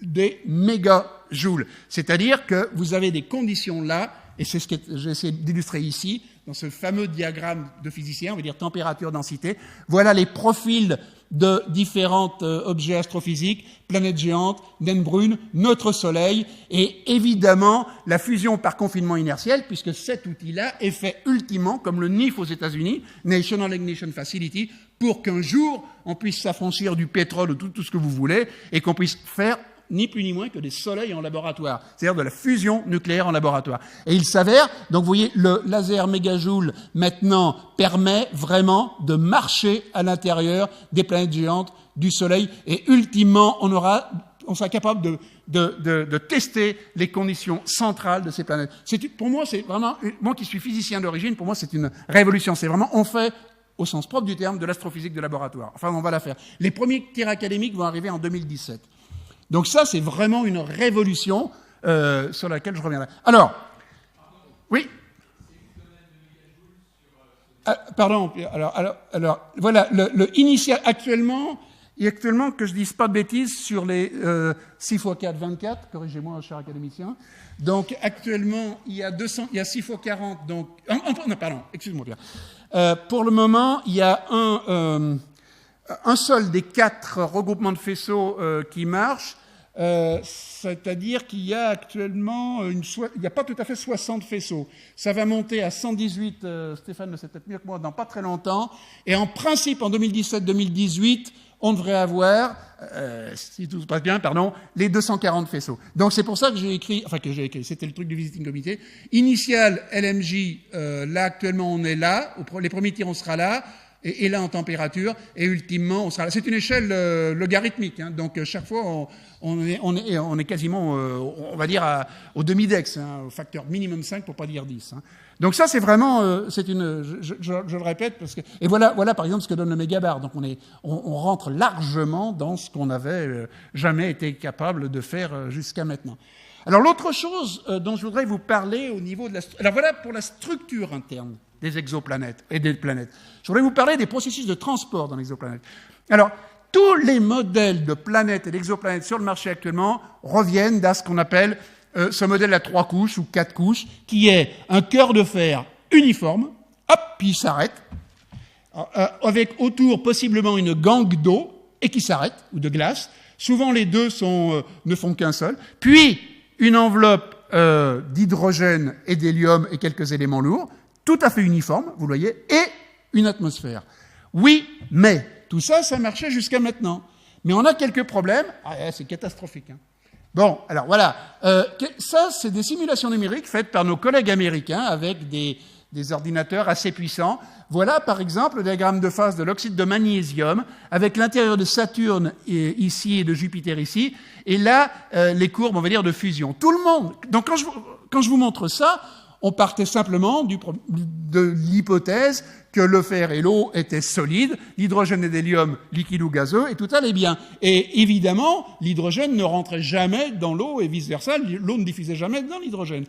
des mégajoules. C'est-à-dire que vous avez des conditions là et c'est ce que j'ai essayé d'illustrer ici, dans ce fameux diagramme de physicien, on va dire température-densité, voilà les profils de différents objets astrophysiques, planètes géantes, naines brunes, notre Soleil, et évidemment la fusion par confinement inertiel, puisque cet outil-là est fait ultimement, comme le NIF aux États-Unis, National Ignition Facility, pour qu'un jour on puisse s'affranchir du pétrole ou tout ce que vous voulez, et qu'on puisse faire ni plus ni moins que des soleils en laboratoire, c'est-à-dire de la fusion nucléaire en laboratoire. Et il s'avère, donc vous voyez, le laser mégajoule maintenant permet vraiment de marcher à l'intérieur des planètes géantes du Soleil, et ultimement on sera capable de tester les conditions centrales de ces planètes. Pour moi, c'est vraiment, moi qui suis physicien d'origine, pour moi c'est une révolution. C'est vraiment, on fait, au sens propre du terme, de l'astrophysique de laboratoire. Enfin, on va la faire. Les premiers tirs académiques vont arriver en 2017. Donc ça, c'est vraiment une révolution sur laquelle je reviendrai. Alors, oui. Pardon. Alors, voilà, le initial actuellement, que je dise pas de bêtises sur les 6 x 4, 24. Corrigez-moi, cher académicien. Donc actuellement, il y a 6 x 40. Donc, non, pardon. Excuse-moi bien. Pour le moment, il y a un seul des 4 regroupements de faisceaux qui marche. C'est-à-dire qu'il y a actuellement il n'y a pas tout à fait 60 faisceaux. Ça va monter à 118, Stéphane le sait peut-être mieux que moi, dans pas très longtemps. Et en principe, en 2017-2018, on devrait avoir, si tout se passe bien, les 240 faisceaux. Donc c'est pour ça que j'ai écrit, c'était le truc du Visiting Committee. Initial LMJ, là actuellement on est là, les premiers tirs on sera là. Et là en température, et ultimement, on sera là. C'est une échelle logarithmique, hein, donc chaque fois, on est quasiment, on va dire, au demi-dex, hein, au facteur minimum 5 pour pas dire 10. Hein. Donc ça, c'est vraiment, je le répète, parce que, et voilà par exemple ce que donne le mégabar. Donc on rentre largement dans ce qu'on n'avait jamais été capable de faire jusqu'à maintenant. Alors l'autre chose dont je voudrais vous parler au niveau de alors voilà pour la structure interne des exoplanètes et des planètes. Je voudrais vous parler des processus de transport dans l'exoplanète. Alors, tous les modèles de planètes et d'exoplanètes sur le marché actuellement reviennent à ce qu'on appelle ce modèle à 3 couches ou 4 couches, qui est un cœur de fer uniforme, hop, puis il s'arrête, avec autour possiblement une gangue d'eau, et qui s'arrête, ou de glace. Souvent les deux ne font qu'un seul. Puis, une enveloppe d'hydrogène et d'hélium et quelques éléments lourds, tout à fait uniforme, vous le voyez, et une atmosphère. Oui, mais tout ça, ça marchait jusqu'à maintenant. Mais on a quelques problèmes. C'est catastrophique. Hein. Bon, alors voilà. Ça, c'est des simulations numériques faites par nos collègues américains avec des ordinateurs assez puissants. Voilà, par exemple, le diagramme de phase de l'oxyde de magnésium avec l'intérieur de Saturne ici et de Jupiter ici. Et là, les courbes, on va dire, de fusion. Tout le monde. Donc, quand je vous montre ça, on partait simplement de l'hypothèse que le fer et l'eau étaient solides, l'hydrogène et l'hélium liquides ou gazeux, et tout allait bien. Et évidemment, l'hydrogène ne rentrait jamais dans l'eau et vice-versa, l'eau ne diffusait jamais dans l'hydrogène.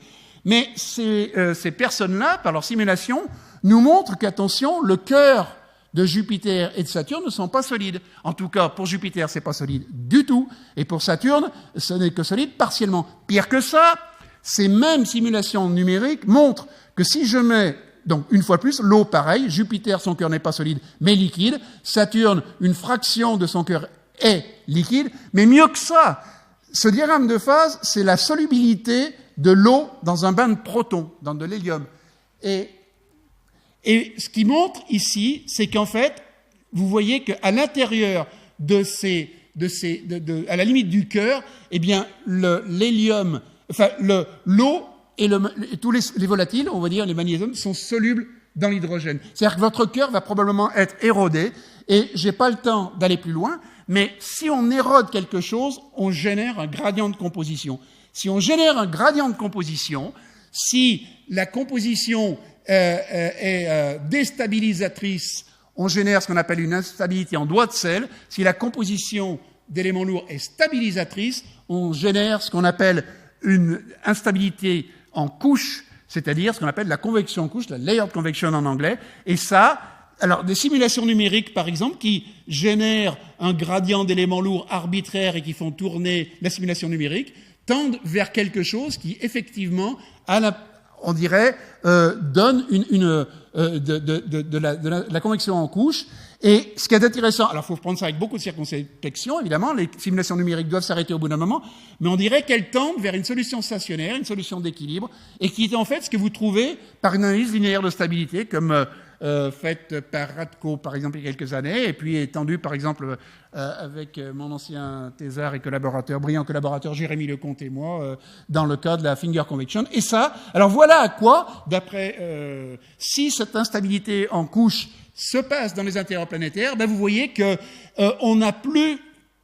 Mais ces personnes-là, par leur simulation, nous montrent qu'attention, le cœur de Jupiter et de Saturne ne sont pas solides. En tout cas, pour Jupiter, c'est pas solide du tout, et pour Saturne, ce n'est que solide partiellement. Pire que ça, ces mêmes simulations numériques montrent que si je mets, donc une fois plus, l'eau pareil, Jupiter, son cœur n'est pas solide, mais liquide, Saturne, une fraction de son cœur est liquide, mais mieux que ça, ce diagramme de phase, c'est la solubilité de l'eau dans un bain de protons, dans de l'hélium. Et ce qui montre ici, c'est qu'en fait, vous voyez qu'à l'intérieur à la limite du cœur, eh bien, l'hélium, l'eau et tous les volatiles, on va dire les magnésiums, sont solubles dans l'hydrogène. C'est-à-dire que votre cœur va probablement être érodé, et j'ai pas le temps d'aller plus loin, mais si on érode quelque chose, on génère un gradient de composition. Si on génère un gradient de composition, si la composition est déstabilisatrice, on génère ce qu'on appelle une instabilité en doigt de sel. Si la composition d'éléments lourds est stabilisatrice, on génère ce qu'on appelle une instabilité en couche, c'est-à-dire ce qu'on appelle la convection en couche, la layered convection en anglais. Et ça, alors des simulations numériques, par exemple, qui génèrent un gradient d'éléments lourds arbitraire et qui font tourner la simulation numérique, tendent vers quelque chose qui, effectivement, on dirait, donne de la convection en couche. Et ce qui est intéressant, alors il faut prendre ça avec beaucoup de circonspection, évidemment, les simulations numériques doivent s'arrêter au bout d'un moment, mais on dirait qu'elles tendent vers une solution stationnaire, une solution d'équilibre, et qui est en fait ce que vous trouvez par une analyse linéaire de stabilité, comme faite par Radko, par exemple, il y a quelques années, et puis étendue, par exemple, avec mon ancien thésard et brillant collaborateur Jérémy Lecomte et moi, dans le cas de la finger convection. Et ça, alors voilà à quoi, d'après, si cette instabilité en couche se passe dans les intérieurs planétaires, ben vous voyez que on n'a plus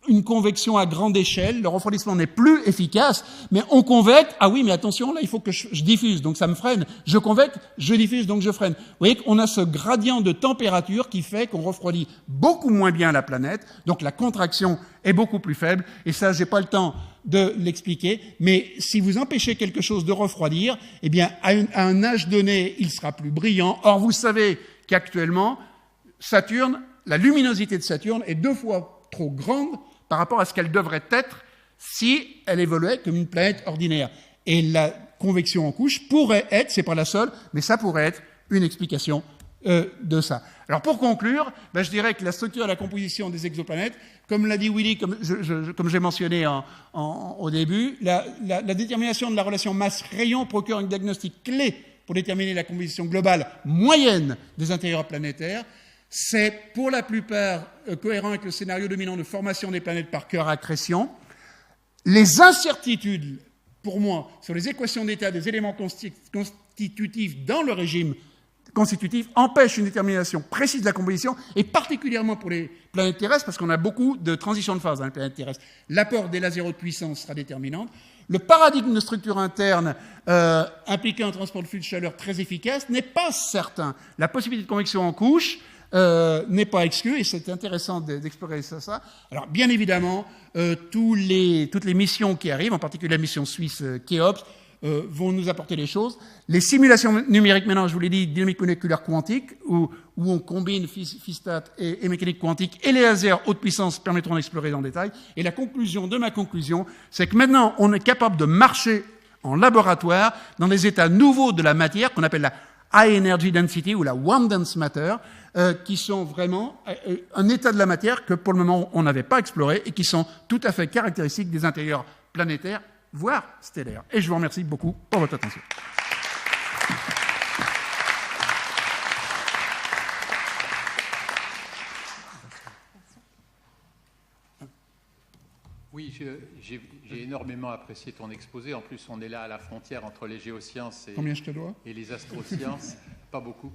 une convection à grande échelle, le refroidissement n'est plus efficace, mais on convecte, ah oui, mais attention, là, il faut que je diffuse, donc ça me freine. Je convecte, je diffuse, donc je freine. Vous voyez qu'on a ce gradient de température qui fait qu'on refroidit beaucoup moins bien la planète, donc la contraction est beaucoup plus faible, et ça, j'ai pas le temps de l'expliquer, mais si vous empêchez quelque chose de refroidir, eh bien, à un âge donné, il sera plus brillant. Or, vous savez qu'actuellement, Saturne, la luminosité de Saturne est 2 fois trop grande par rapport à ce qu'elle devrait être si elle évoluait comme une planète ordinaire. Et la convection en couche pourrait être, c'est pas la seule, mais ça pourrait être une explication de ça. Alors pour conclure, ben je dirais que la structure et la composition des exoplanètes, comme l'a dit Willy, comme j'ai mentionné au début, la détermination de la relation masse-rayon procure un diagnostic clé pour déterminer la composition globale moyenne des intérieurs planétaires. C'est pour la plupart cohérent avec le scénario dominant de formation des planètes par cœur-accrétion. Les incertitudes, pour moi, sur les équations d'état des éléments constitutifs dans le régime constitutif empêchent une détermination précise de la composition, et particulièrement pour les planètes terrestres, parce qu'on a beaucoup de transitions de phase dans les planètes terrestres. L'apport des lasers haute puissance sera déterminant. Le paradigme de structure interne impliquant un transport de flux de chaleur très efficace n'est pas certain. La possibilité de convection en couche n'est pas exclue, et c'est intéressant d'explorer ça. Alors, bien évidemment, toutes les missions qui arrivent, en particulier la mission suisse Cheops, vont nous apporter les choses. Les simulations numériques, maintenant, je vous l'ai dit, dynamique moléculaire quantique, où on combine physiostat et mécanique quantique, et les lasers haute puissance permettront d'explorer dans le détail. Et la conclusion de ma conclusion, c'est que maintenant, on est capable de marcher en laboratoire dans des états nouveaux de la matière, qu'on appelle la high energy density ou la one dense matter, qui sont vraiment un état de la matière que pour le moment on n'avait pas exploré et qui sont tout à fait caractéristiques des intérieurs planétaires, voire stellaires. Et je vous remercie beaucoup pour votre attention. Oui, j'ai énormément apprécié ton exposé. En plus, on est là à la frontière entre les géosciences et les astrosciences. Pas beaucoup.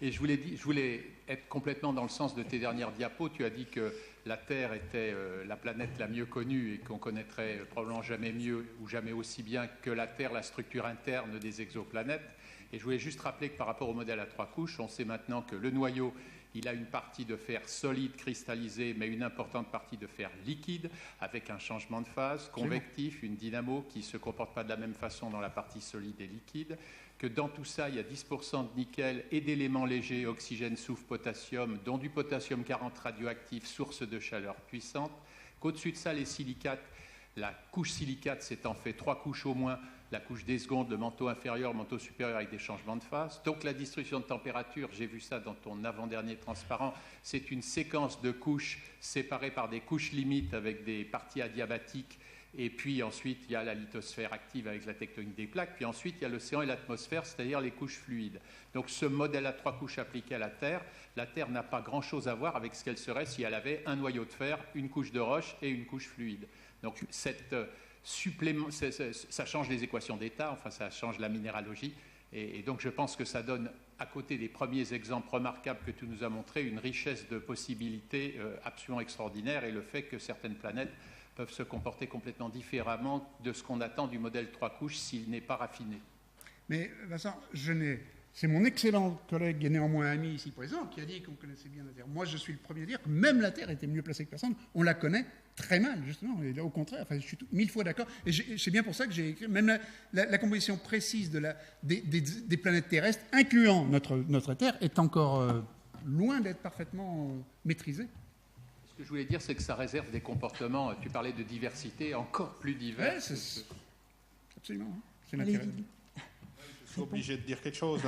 Et je voulais être complètement dans le sens de tes dernières diapos. Tu as dit que la Terre était la planète la mieux connue et qu'on connaîtrait probablement jamais mieux ou jamais aussi bien que la Terre la structure interne des exoplanètes. Et je voulais juste rappeler que par rapport au modèle à 3 couches, on sait maintenant que le noyau, il a une partie de fer solide, cristallisé, mais une importante partie de fer liquide, avec un changement de phase, convectif, une dynamo qui ne se comporte pas de la même façon dans la partie solide et liquide, que dans tout ça, il y a 10% de nickel et d'éléments légers, oxygène, soufre, potassium, dont du potassium 40 radioactif, source de chaleur puissante, qu'au-dessus de ça, les silicates, la couche silicate, c'est en fait 3 couches au moins, la couche des secondes, le manteau inférieur, le manteau supérieur avec des changements de phase. Donc la distribution de température, j'ai vu ça dans ton avant-dernier transparent, c'est une séquence de couches séparées par des couches limites avec des parties adiabatiques. Et puis ensuite, il y a la lithosphère active avec la tectonique des plaques. Puis ensuite, il y a l'océan et l'atmosphère, c'est-à-dire les couches fluides. Donc ce modèle à 3 couches appliqué à la Terre n'a pas grand-chose à voir avec ce qu'elle serait si elle avait un noyau de fer, une couche de roche et une couche fluide. Donc ça change les équations d'état, enfin ça change la minéralogie. Et donc je pense que ça donne, à côté des premiers exemples remarquables que tu nous as montrés, une richesse de possibilités absolument extraordinaire, et le fait que certaines planètes peuvent se comporter complètement différemment de ce qu'on attend du modèle 3 couches s'il n'est pas raffiné. Mais Vincent, c'est mon excellent collègue et néanmoins ami ici présent qui a dit qu'on connaissait bien la Terre. Moi, je suis le premier à dire que même la Terre était mieux placée que personne. On la connaît très mal, justement. Et là, au contraire, enfin, je suis 1000 fois d'accord. Et c'est bien pour ça que j'ai écrit même la composition précise des planètes terrestres, incluant notre Terre, est encore loin d'être parfaitement maîtrisée. Ce que je voulais dire, c'est que ça réserve des comportements, tu parlais de diversité, encore plus divers. Ouais, absolument, c'est naturel. Je suis obligé de dire quelque chose.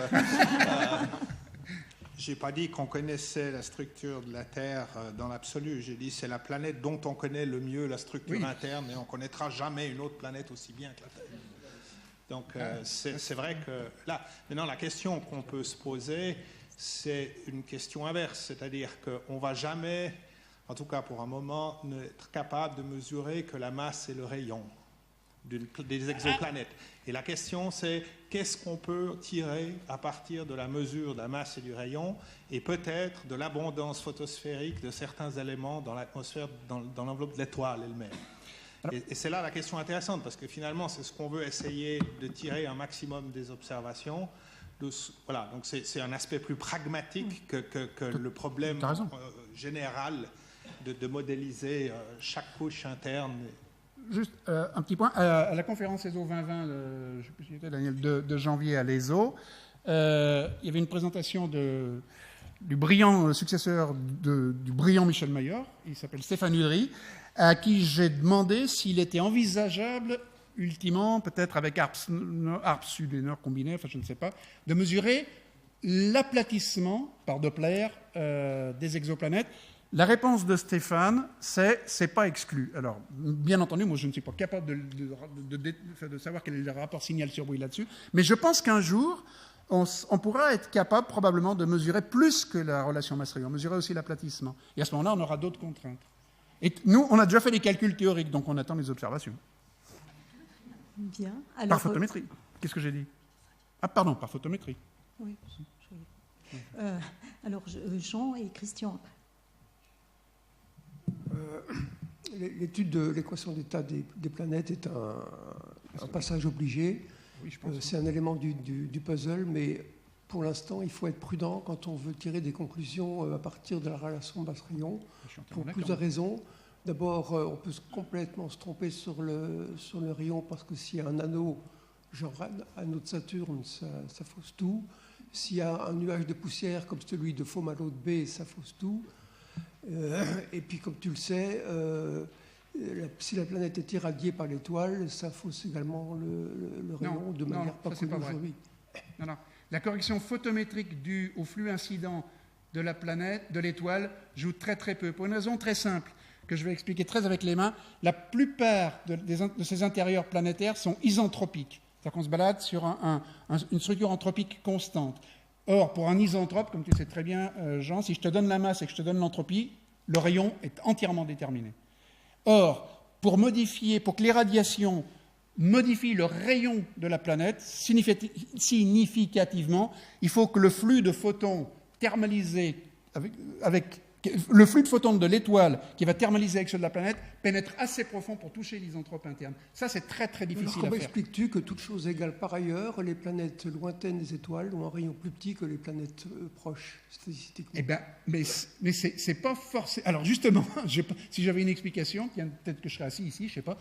Je n'ai pas dit qu'on connaissait la structure de la Terre dans l'absolu. J'ai dit que c'est la planète dont on connaît le mieux la structure interne et on ne connaîtra jamais une autre planète aussi bien que la Terre. Donc c'est vrai que là, maintenant la question qu'on peut se poser, c'est une question inverse, c'est-à-dire qu'on ne va jamais, en tout cas pour un moment, être capable de mesurer que la masse et le rayon des exoplanètes. Et la question, c'est qu'est-ce qu'on peut tirer à partir de la mesure de la masse et du rayon et peut-être de l'abondance photosphérique de certains éléments dans l'atmosphère, dans l'enveloppe de l'étoile elle-même. Et c'est là la question intéressante, parce que finalement, c'est ce qu'on veut essayer de tirer un maximum des observations. Voilà, donc c'est un aspect plus pragmatique que le problème général de modéliser chaque couche interne. Juste un petit point. À la conférence ESO 2020 de janvier à l'ESO, il y avait une présentation du brillant successeur du brillant Michel Mayor, il s'appelle Stéphane Udry, à qui j'ai demandé s'il était envisageable, ultimement, peut-être avec ARP sud et nord combinés, enfin je ne sais pas, de mesurer l'aplatissement par Doppler des exoplanètes. La réponse de Stéphane, c'est pas exclu. Alors, bien entendu, moi je ne suis pas capable de savoir quel est le rapport signal sur bruit là-dessus, mais je pense qu'un jour, on pourra être capable probablement de mesurer plus que la relation masse-rayon, mesurer aussi l'aplatissement. Et à ce moment-là, on aura d'autres contraintes. Et nous, on a déjà fait les calculs théoriques, donc on attend les observations. Bien. Alors, par photométrie. Qu'est-ce que j'ai dit? Ah, pardon, par photométrie. Oui. Alors, Jean et Christian. L'étude de l'équation d'état des planètes est un passage obligé. Oui, c'est un élément du puzzle, mais pour l'instant, il faut être prudent quand on veut tirer des conclusions à partir de la relation basse-rayon, pour plusieurs raisons. D'abord, on peut complètement se tromper sur le rayon, parce que s'il y a un anneau, genre un anneau de Saturne, ça fausse tout. S'il y a un nuage de poussière comme celui de Fomalhaut de B, ça fausse tout. Et puis, comme tu le sais, si la planète est irradiée par l'étoile, ça fausse également le rayon de manière pas connue aujourd'hui. Non. La correction photométrique due au flux incident de la planète, de l'étoile, joue très très peu. Pour une raison très simple, que je vais expliquer très avec les mains, la plupart de ces intérieurs planétaires sont isentropiques. C'est-à-dire qu'on se balade sur une structure entropique constante. Or, pour un isentrope, comme tu sais très bien, Jean, si je te donne la masse et que je te donne l'entropie, le rayon est entièrement déterminé. Or, pour que l'irradiation modifie le rayon de la planète significativement, il faut que le flux de photons thermalisés avec le flux de photons de l'étoile qui va thermaliser avec ceux de la planète pénètre assez profond pour toucher l'isentrope interne. Ça, c'est très très difficile à faire. Comment expliques-tu que toutes choses égales par ailleurs, les planètes lointaines des étoiles ont un rayon plus petit que les planètes proches, statistiquement? Eh bien, mais c'est pas forcément... Alors justement, si j'avais une explication, peut-être que je serais assis ici, je ne sais pas.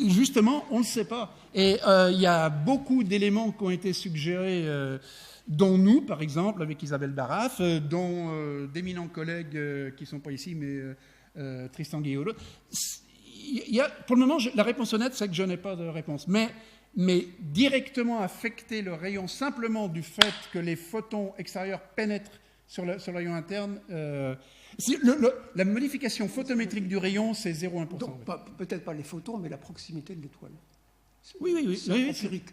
Justement, on ne le sait pas. Et il y a beaucoup d'éléments qui ont été suggérés... dont nous, par exemple, avec Isabelle Baraf, dont d'éminents collègues qui ne sont pas ici, mais Tristan Guillaume. Pour le moment, la réponse honnête, c'est que je n'ai pas de réponse. Mais directement affecter le rayon simplement du fait que les photons extérieurs pénètrent sur le rayon interne... la modification photométrique du rayon, c'est 0,1%. Donc, peut-être pas les photons, mais la proximité de l'étoile. Oui. C'est empirique.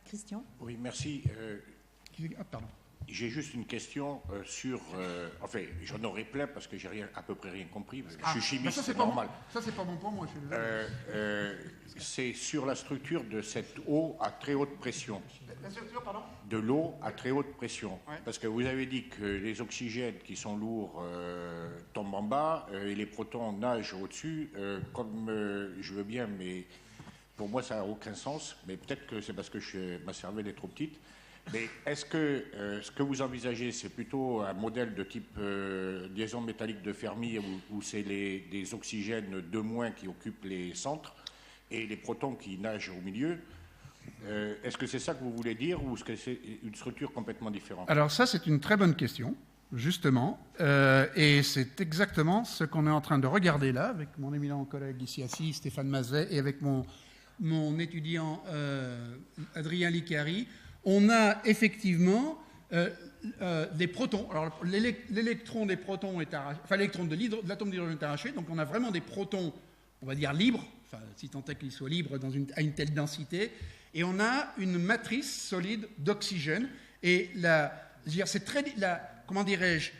Christian? Oui, merci. Pardon. J'ai juste une question sur... enfin, j'en aurais plein parce que j'ai à peu près rien compris. Je suis chimiste, c'est normal. Ça, c'est pas bon pour moi. C'est sur la structure de cette eau à très haute pression. La structure, pardon? De l'eau à très haute pression. Ouais. Parce que vous avez dit que les oxygènes qui sont lourds tombent en bas et les protons nagent au-dessus. Comme je veux bien, mais... Pour moi, ça n'a aucun sens, mais peut-être que c'est parce que ma cervelle est trop petite. Mais est-ce que ce que vous envisagez, c'est plutôt un modèle de type liaison métallique de Fermi, où c'est des oxygènes de moins qui occupent les centres et les protons qui nagent au milieu? Est-ce que c'est ça que vous voulez dire, ou est-ce que c'est une structure complètement différente? Alors ça, c'est une très bonne question, justement. Et c'est exactement ce qu'on est en train de regarder là, avec mon éminent collègue ici assis, Stéphane Mazet, et avec mon mon étudiant Adrien Licari, on a effectivement des protons. Alors, l'électron des protons est arraché, enfin, l'électron de l'atome d'hydrogène est arraché, donc on a vraiment des protons, on va dire libres, enfin, si tant est qu'ils soient libres à une telle densité, et on a une matrice solide d'oxygène. Et comment dirais-je,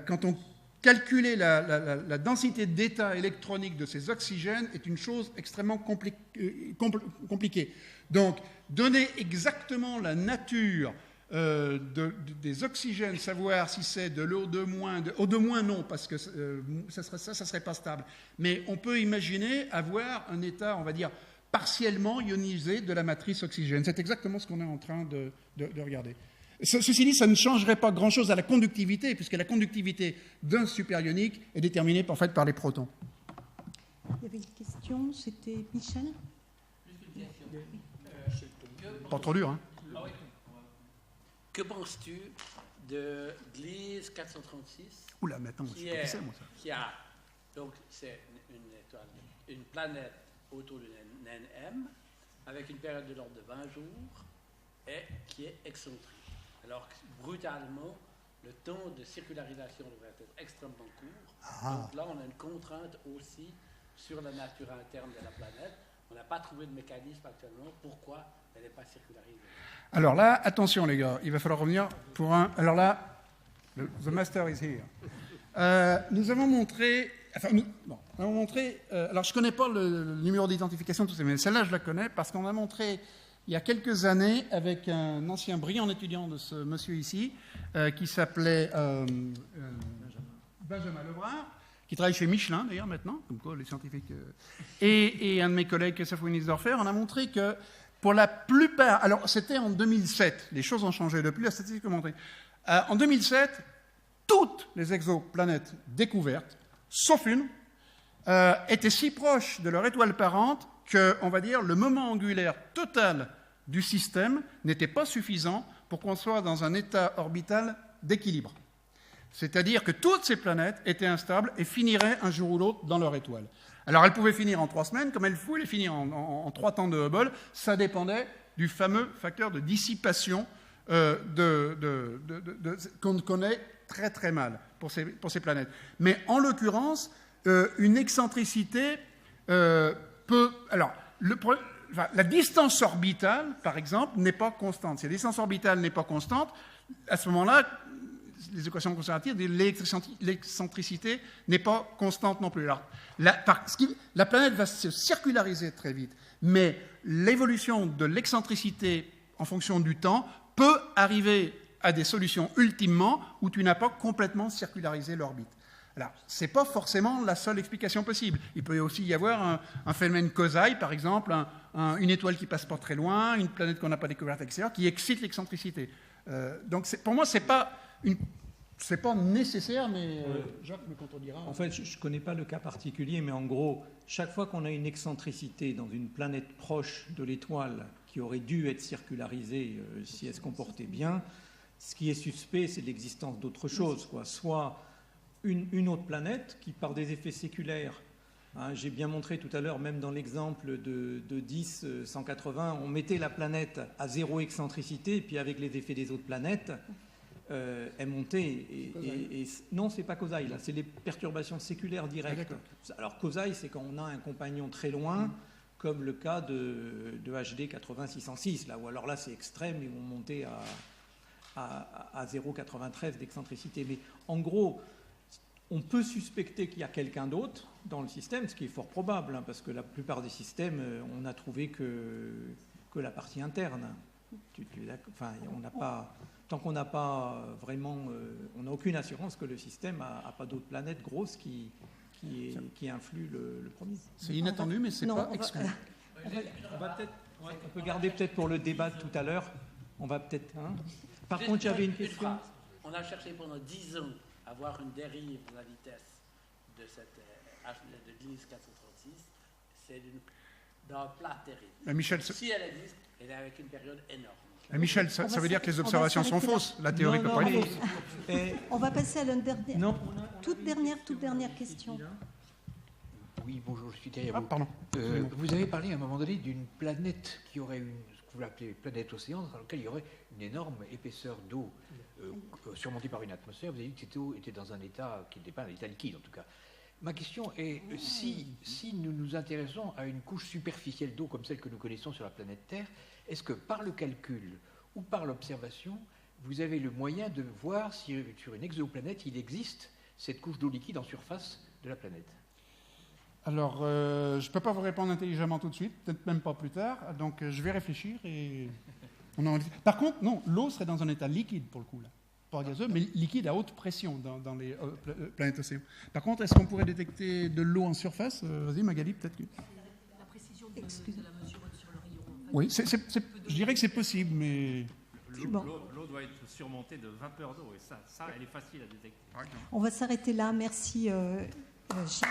quand on calculait la densité d'état électronique de ces oxygènes est une chose extrêmement compliquée. Donc, donner exactement la nature des oxygènes, savoir si c'est de l'O2-, O2- non, parce que ça serait pas stable. Mais on peut imaginer avoir un état, on va dire, partiellement ionisé de la matrice oxygène. C'est exactement ce qu'on est en train de regarder. Ceci dit, ça ne changerait pas grand-chose à la conductivité, puisque la conductivité d'un superionique est déterminée en fait par les protons. Il y avait une question, c'était Michel. Pas trop dur, hein. Que penses-tu de Gliese 436? Oula, mais attends, je sais pas qui c'est, moi, ça. Qui a, donc, c'est une étoile, une planète autour d'une naine M, avec une période de l'ordre de 20 jours, et qui est excentrique. Alors, brutalement, le temps de circularisation devrait être extrêmement court. Donc là, on a une contrainte aussi sur la nature interne de la planète. On n'a pas trouvé de mécanisme actuellement pourquoi elle n'est pas circularisée. Alors là, attention les gars, il va falloir revenir pour un... Alors là, the master is here. Nous avons montré... alors je ne connais pas le numéro d'identification, tout ça, mais celle-là je la connais parce qu'on a montré il y a quelques années avec un ancien brillant étudiant de ce monsieur ici, qui s'appelait Benjamin Lebrun, qui travaille chez Michelin d'ailleurs maintenant, comme quoi les scientifiques... Et un de mes collègues, Christophe Winnisdorfer, on a montré que pour la plupart... Alors c'était en 2007, les choses ont changé depuis, la statistique a montré. En 2007, toutes les exoplanètes découvertes, sauf une, étaient si proches de leur étoile parente que, on va dire, le moment angulaire total du système n'était pas suffisant pour qu'on soit dans un état orbital d'équilibre. C'est-à-dire que toutes ces planètes étaient instables et finiraient un jour ou l'autre dans leur étoile. Alors elles pouvaient finir en 3 semaines, comme elles pouvaient finir en 3 temps de Hubble, ça dépendait du fameux facteur de dissipation qu'on connaît très très mal pour ces planètes. Mais en l'occurrence, une excentricité peut... Alors, la distance orbitale, par exemple, n'est pas constante. Si la distance orbitale n'est pas constante, à ce moment-là, les équations conservatives, l'excentricité n'est pas constante non plus. Alors, la planète va se circulariser très vite, mais l'évolution de l'excentricité en fonction du temps peut arriver à des solutions ultimement où tu n'as pas complètement circularisé l'orbite. Alors, ce n'est pas forcément la seule explication possible. Il peut aussi y avoir un phénomène Kozai, par exemple, une étoile qui passe pas très loin, une planète qu'on n'a pas découverte, etc., qui excite l'excentricité. Donc, pour moi, c'est pas nécessaire, mais Jacques me contredira. En fait, je ne connais pas le cas particulier, mais en gros, chaque fois qu'on a une excentricité dans une planète proche de l'étoile qui aurait dû être circularisée si elle se comportait bien, ce qui est suspect, c'est l'existence d'autre chose, quoi. Soit une autre planète qui, par des effets séculaires, hein, j'ai bien montré tout à l'heure, même dans l'exemple de 10-180, on mettait la planète à 0 excentricité, et puis avec les effets des autres planètes, elle montait. Non, c'est pas Kozai, là, c'est les perturbations séculaires directes. Alors Kozai, c'est quand on a un compagnon très loin, comme le cas de HD 80606, là, où alors là c'est extrême, ils vont monter à 0,93 d'excentricité. Mais en gros, on peut suspecter qu'il y a quelqu'un d'autre dans le système, ce qui est fort probable, hein, parce que la plupart des systèmes, on n'a trouvé que la partie interne. Enfin, on n'a pas, tant qu'on n'a pas vraiment, on n'a aucune assurance que le système n'a pas d'autres planètes grosses qui influent le premier. C'est inattendu, mais c'est pas exclu. On peut garder peut-être pour le débat de tout à l'heure. On va peut-être. Hein. Par contre, j'avais une question. On a cherché pendant 10 ans à avoir une dérive de la vitesse de cette de Gliese 436. C'est d'un plat terrible. Michel, si elle existe, elle est avec une période énorme. Michel, ça veut dire que les observations sont fausses. La théorie ne peut pas être fausse. On va passer à la toute dernière question. Oui, bonjour, je suis derrière vous. Pardon. Vous avez parlé à un moment donné d'une planète qui aurait ce que vous appelez planète océan, dans laquelle il y aurait une énorme épaisseur d'eau surmontée par une atmosphère. Vous avez dit que cette eau était dans un état qui n'était pas un état liquide, en tout cas. Ma question est, si nous nous intéressons à une couche superficielle d'eau comme celle que nous connaissons sur la planète Terre, est-ce que par le calcul ou par l'observation, vous avez le moyen de voir si sur une exoplanète, il existe cette couche d'eau liquide en surface de la planète? Alors, je ne peux pas vous répondre intelligemment tout de suite, peut-être même pas plus tard, donc je vais réfléchir et on en... Par contre, non, l'eau serait dans un état liquide pour le coup, là. Pas gazeux, mais liquide à haute pression dans les planètes océans. Par contre, est-ce qu'on pourrait détecter de l'eau en surface? Vas-y, Magali, peut-être que... La précision de la mesure sur le rayon. Oui, je dirais que c'est possible, mais... L'eau doit être surmontée de vapeur d'eau, et ça, elle est facile à détecter. On va s'arrêter là. Merci, Gilles.